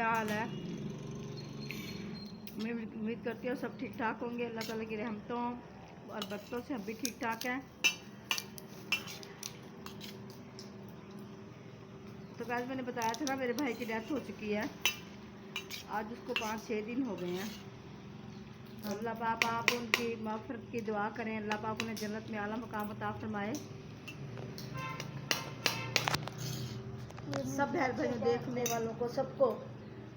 क्या हाल है? मैं उम्मीद करती हूँ सब ठीक ठाक होंगे। अल्लाह ताला की रहमतों और बरकतों से हम भी ठीक ठाक हैं। तो गाइस मैंने बताया था ना मेरे भाई की डेथ हो चुकी है। आज उसको 5-6 दिन हो गए हैं। अल्लाह पाक आप उनकी मग़फ़िरत की दुआ करें। अल्लाह पाक उन्हें जन्नत में आला मकाम अता फरमाए। सब बहन भाइयों देखने वालों को सबको,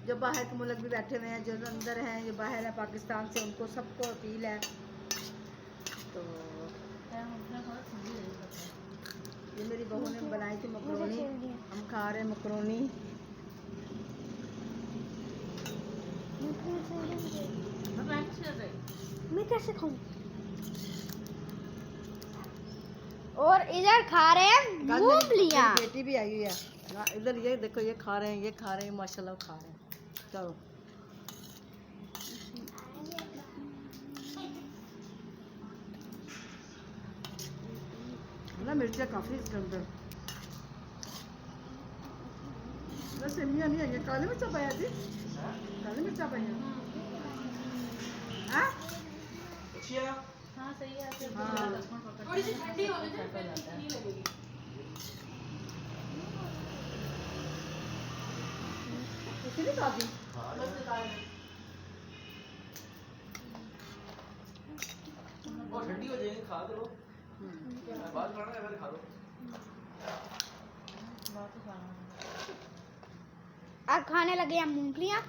जो बाहर के मुल्क भी बैठे हुए हैं, जो अंदर हैं, जो बाहर है पाकिस्तान से, उनको सबको अपील है। तो ये मेरी बहू ने बनाई थी मकरोनी, हम खा रहे हैं मकरोनी। मैं कैसे खाऊं? और इधर खा रहे हैं मूंगफलियां। बेटी भी आई हुई है इधर, ये देखो ये खा रहे हैं, ये खा रहे हैं, माशाल्लाह खा रहे हैं। चलो ना मिर्चा काफ़ी इसके अंदर, वैसे मियाँ नहीं है, काली मिर्चा पाया जी, काली मिर्चा पाया। हाँ सही है। थोड़ी सी ठंडी होने से नहीं लगेगी। इतनी ताज़ी बस निकाल और ठंडी हो जाएगी, खा दो। बाद खाना है पहले खा दो। अब खाने लगे हैं मूंगफलियां।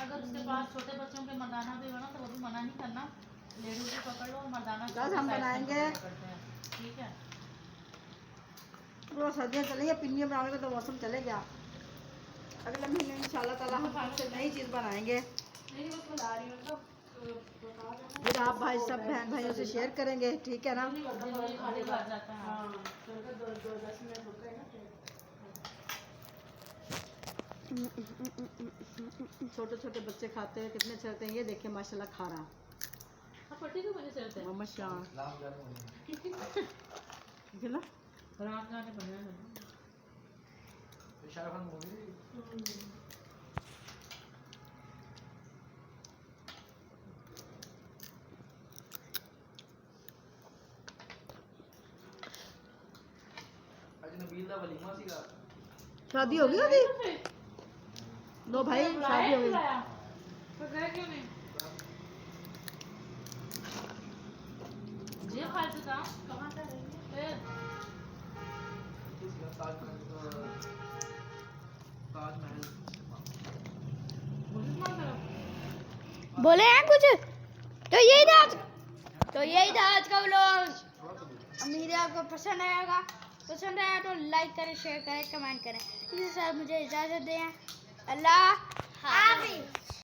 अगर उसके पास छोटे बच्चों के मर्दाना भी बना तो वो भी मना नहीं करना, लेडू भी पकड़ लो और मर्दाना हम बनाएंगे। ठीक है, वो सर्दियाँ चलेंगे, पिन्नियाँ बनाने का तो मौसम चले गया। अगले महीने इंशाल्लाह ताला हम आपसे नई चीज़ बनाएंगे। फिर आप भाई सब बहन भाइयों से शेयर करेंगे, ठीक है ना? छोटे छोटे बच्चे खाते हैं, कितने अच्छे लगते हैं। ये देखिए माशाल्लाह खा रहा शादी हो गई अभी? लो भाई शादी हो गई। बोले हैं कुछ? तो यही था आज का व्लॉग। उम्मीद है आपको पसंद आएगा। पसंद आया तो लाइक करें, शेयर करें, कमेंट करें। इसके साथ मुझे इजाज़त दें। अल्लाह हाफ़िज़।